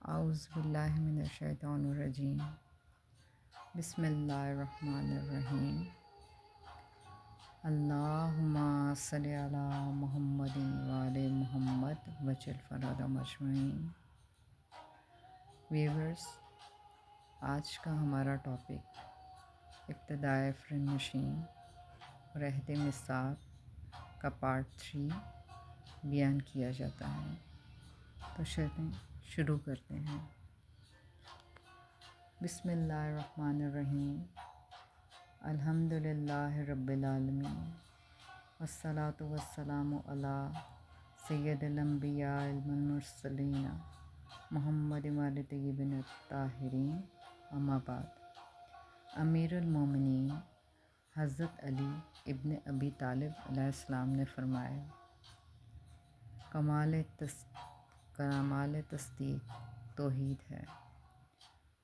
اعوذ باللہ من الشیطان الرجیم بسم اللہ الرحمن الرحیم اللہم صلی علی محمد وآل محمد وجل فرد مجمعین۔ ویورز، آج کا ہمارا ٹاپک ابتدائے فرن نشین اور عہد میثاق کا پارٹ 3 بیان کیا جاتا ہے۔ تو چلیں شروع کرتے ہیں۔ بسم اللہ الرحمن الرحیم۔ الحمد للہ رب العالمین والصلاة والسلام علی سید الانبیاء المرسلین محمد وآل طیبین الطاہرین، اما بعد۔ امیر المومنین حضرت علی ابن ابی طالب علیہ السلام نے فرمایا، کمال تصدیق توحید ہے،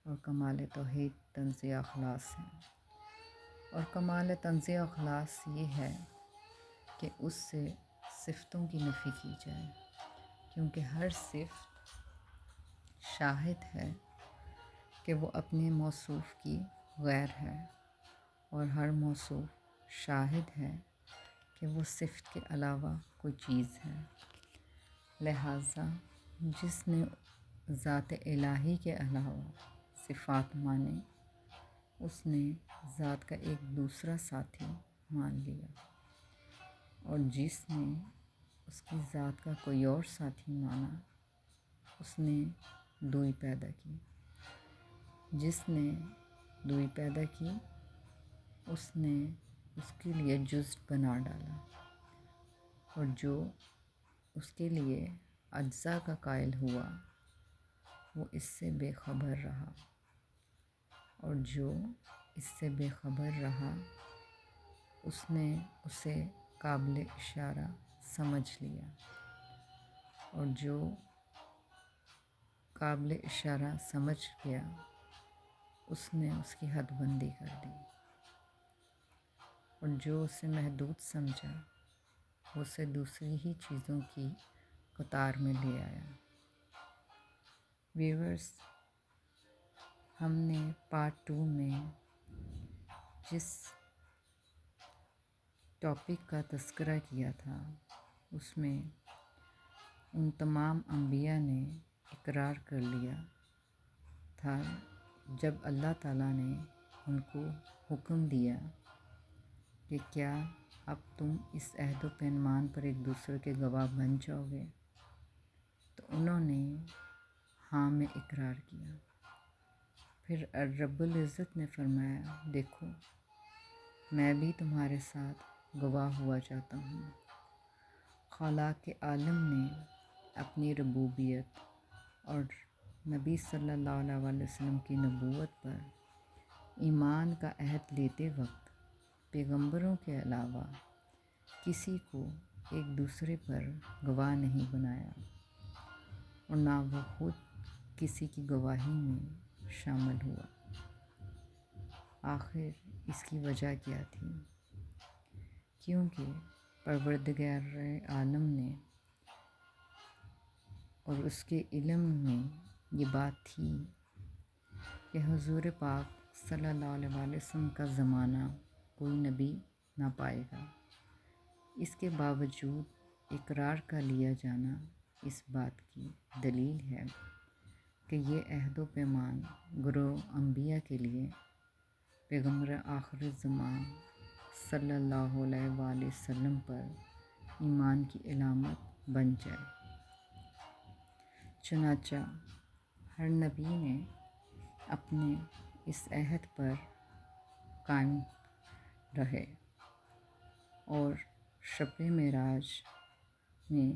اور کمال توحید تنزیہ اخلاص ہے، اور کمال تنزیہ اخلاص یہ ہے کہ اس سے صفتوں کی نفی کی جائے، کیونکہ ہر صفت شاہد ہے کہ وہ اپنے موصوف کی غیر ہے، اور ہر موصوف شاہد ہے کہ وہ صفت کے علاوہ کوئی چیز ہے۔ لہٰذا جس نے ذات الہی کے علاوہ صفات مانے، اس نے ذات کا ایک دوسرا ساتھی مان لیا، اور جس نے اس کی ذات کا کوئی اور ساتھی مانا، اس نے دوئی پیدا کی۔ جس نے دوئی پیدا کی، اس نے اس کے لیے جزء بنا ڈالا، اور جو اس کے لیے اجزاء کا قائل ہوا وہ اس سے بے خبر رہا، اور جو اس سے بے خبر رہا اس نے اسے قابل اشارہ سمجھ لیا، اور جو قابل اشارہ سمجھ گیا اس نے اس کی حد بندی کر دی، اور جو اسے محدود سمجھا وہ اسے دوسری ہی چیزوں کی قطار میں لے آیا۔ ویورز، ہم نے پارٹ 2 میں جس ٹاپک کا تذکرہ کیا تھا، اس میں ان تمام انبیاء نے اقرار کر لیا تھا جب اللہ تعالیٰ نے ان کو حکم دیا کہ کیا اب تم اس عہد و پیمان پر ایک دوسرے کے گواہ بن جاؤ گے، تو انہوں نے ہاں میں اقرار کیا۔ پھر رب العزت نے فرمایا، دیکھو میں بھی تمہارے ساتھ گواہ ہوا چاہتا ہوں۔ خالق عالم نے اپنی ربوبیت اور نبی صلی اللہ علیہ وسلم کی نبوت پر ایمان کا عہد لیتے وقت پیغمبروں کے علاوہ کسی کو ایک دوسرے پر گواہ نہیں بنایا، اور نہ وہ خود کسی کی گواہی میں شامل ہوا۔ آخر اس کی وجہ کیا تھی؟ کیونکہ پروردگار عالم نے اور اس کے علم میں یہ بات تھی کہ حضور پاک صلی اللہ علیہ وسلم کا زمانہ کوئی نبی نہ پائے گا۔ اس کے باوجود اقرار کا لیا جانا اس بات کی دلیل ہے کہ یہ عہد و پیمان گروہ انبیاء کے لیے پیغمبر آخر الزمان صلی اللہ علیہ وآلہ وسلم پر ایمان کی علامت بن جائے۔ چنانچہ ہر نبی نے اپنے اس عہد پر قائم رہے، اور شب معراج میں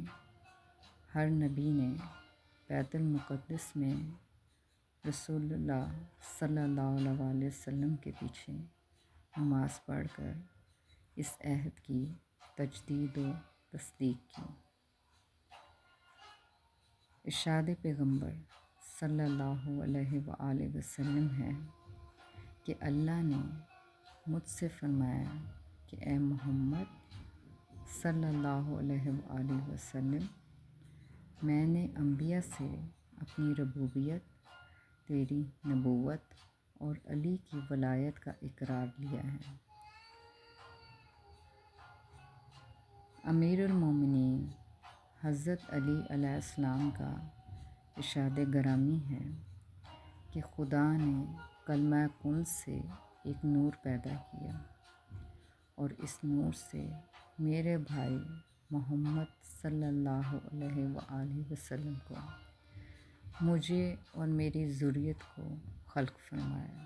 ہر نبی نے بیت المقدس میں رسول اللہ صلی اللہ علیہ وسلم کے پیچھے نماز پڑھ کر اس عہد کی تجدید و تصدیق کی۔ ارشاد پیغمبر صلی اللہ علیہ وآلہ وسلم ہے کہ اللہ نے مجھ سے فرمایا کہ اے محمد صلی اللہ علیہ وآلہ وسلم، میں نے انبیاء سے اپنی ربوبیت، تیری نبوت اور علی کی ولایت کا اقرار لیا ہے۔ امیر المومنین حضرت علی علیہ السلام کا ارشاد گرامی ہے کہ خدا نے کلمہ کن سے ایک نور پیدا کیا اور اس نور سے میرے بھائی محمد صلی اللہ علیہ وآلہ وسلم کو، مجھے اور میری ذریت کو خلق فرمایا۔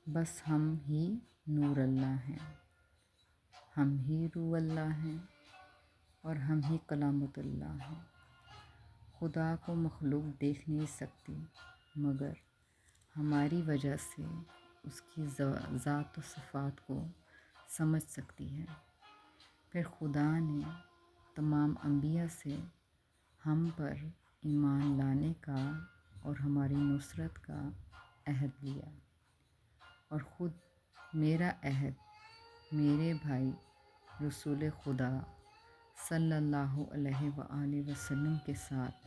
بس ہم ہی نور اللہ ہیں، ہم ہی روح اللہ ہیں اور ہم ہی کلامت اللہ ہیں۔ خدا کو مخلوق دیکھ نہیں سکتی مگر ہماری وجہ سے اس کی ذات و صفات کو سمجھ سکتی ہے۔ پھر خدا نے تمام انبیاء سے ہم پر ایمان لانے کا اور ہماری نصرت کا عہد لیا، اور خود میرا عہد میرے بھائی رسول خدا صلی اللہ علیہ وآلہ وسلم کے ساتھ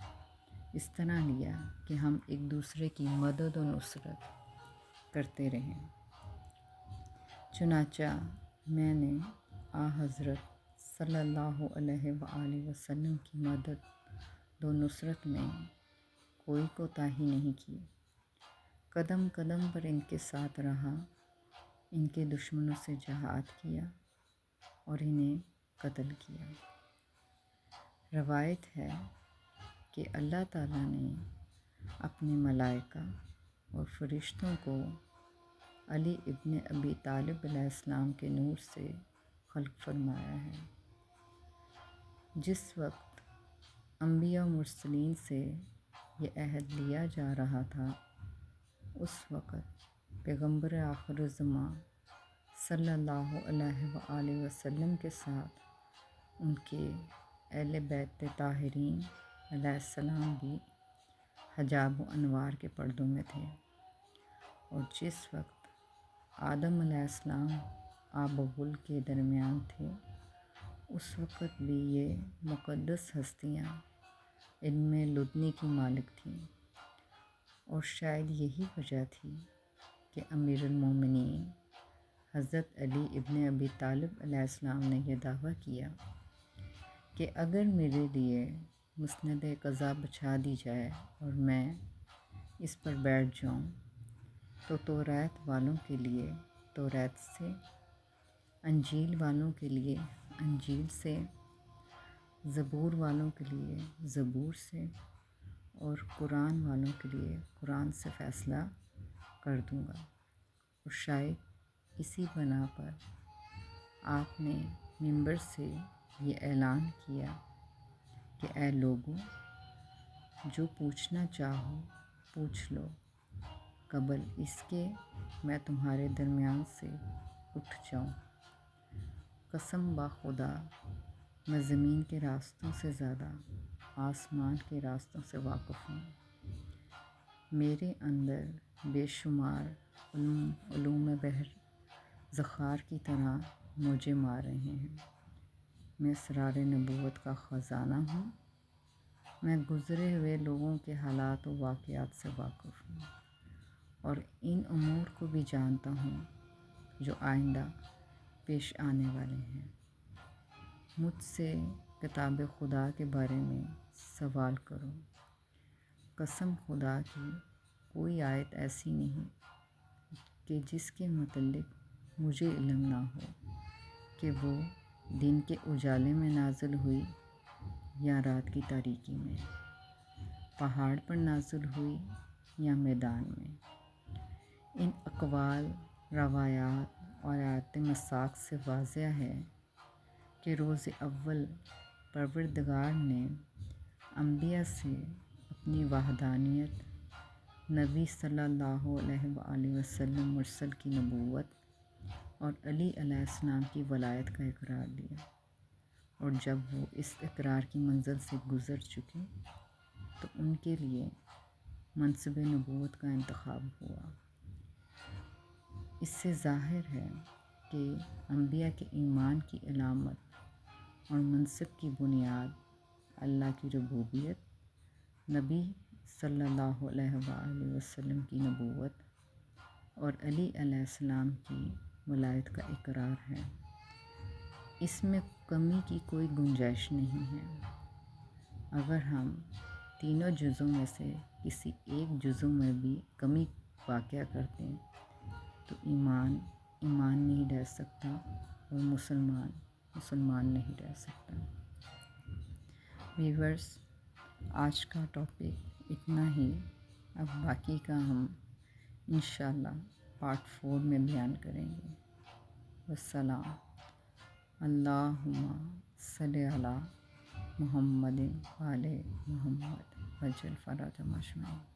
اس طرح لیا کہ ہم ایک دوسرے کی مدد و نصرت کرتے رہیں۔ چنانچہ میں نے حضرت صلی اللہ علیہ وآلہ وسلم کی مدد و نصرت میں کوئی کوتاہی نہیں کی، قدم قدم پر ان کے ساتھ رہا، ان کے دشمنوں سے جہاد کیا اور انہیں قتل کیا۔ روایت ہے کہ اللہ تعالیٰ نے اپنے ملائکہ اور فرشتوں کو علی ابن ابی طالب علیہ السلام کے نور سے خلق فرمایا ہے۔ جس وقت انبیاء و مرسلین سے یہ عہد لیا جا رہا تھا، اس وقت پیغمبر آخر الزمان صلی اللہ علیہ وآلہ وسلم کے ساتھ ان کے اہل بیت طاہرین علیہ السلام بھی حجاب و انوار کے پردوں میں تھے، اور جس وقت آدم علیہ السلام آب و گل کے درمیان تھے، اس وقت بھی یہ مقدس ہستیاں علم لدنی کی مالک تھیں، اور شاید یہی وجہ تھی کہ امیر المومنین حضرت علی ابن ابی طالب علیہ السلام نے یہ دعویٰ کیا کہ اگر میرے لیے مسند قضا بچھا دی جائے اور میں اس پر بیٹھ جاؤں تو توریت والوں کے لیے توریت سے، انجیل والوں کے لیے انجیل سے، زبور والوں کے لیے زبور سے، اور قرآن والوں کے لیے قرآن سے فیصلہ کر دوں گا۔ اور شاید اسی بنا پر آپ نے منبر سے یہ اعلان کیا کہ اے لوگو، جو پوچھنا چاہو پوچھ لو، قبل اس کے میں تمہارے درمیان سے اٹھ جاؤں۔ قسم بخدا میں زمین کے راستوں سے زیادہ آسمان کے راستوں سے واقف ہوں۔ میرے اندر بے شمار علوم بحر ذخار کی طرح موجیں مار رہے ہیں۔ میں اسرار نبوت کا خزانہ ہوں۔ میں گزرے ہوئے لوگوں کے حالات و واقعات سے واقف ہوں، اور ان امور کو بھی جانتا ہوں جو آئندہ پیش آنے والے ہیں۔ مجھ سے کتاب خدا کے بارے میں سوال کرو، قسم خدا کی کوئی آیت ایسی نہیں کہ جس کے متعلق مجھے علم نہ ہو، کہ وہ دن کے اجالے میں نازل ہوئی یا رات کی تاریکی میں، پہاڑ پر نازل ہوئی یا میدان میں۔ ان اقوال، روایات اور آیات مساق سے واضح ہے کہ روز اول پروردگار نے انبیاء سے اپنی وحدانیت، نبی صلی اللہ علیہ وآلہ وسلم مرسل کی نبوت اور علی علیہ السلام کی ولایت کا اقرار لیا، اور جب وہ اس اقرار کی منزل سے گزر چکے تو ان کے لیے منصب نبوت کا انتخاب ہوا۔ اس سے ظاہر ہے کہ انبیاء کے ایمان کی علامت اور منصب کی بنیاد اللہ کی ربوبیت، نبی صلی اللہ علیہ وآلہ وسلم کی نبوت اور علی علیہ السلام کی ولایت کا اقرار ہے۔ اس میں کمی کی کوئی گنجائش نہیں ہے۔ اگر ہم تینوں جزوں میں سے کسی ایک جزو میں بھی کمی واقع کرتے ہیں تو ایمان نہیں رہ سکتا اور مسلمان نہیں رہ سکتا۔ ویورز، آج کا ٹاپک اتنا ہی، اب باقی کا ہم انشاءاللہ پارٹ 4 میں بیان کریں گے۔ والسلام۔ اللہم صلی علی محمد وعلی محمد وجل فرجہم اجمعین۔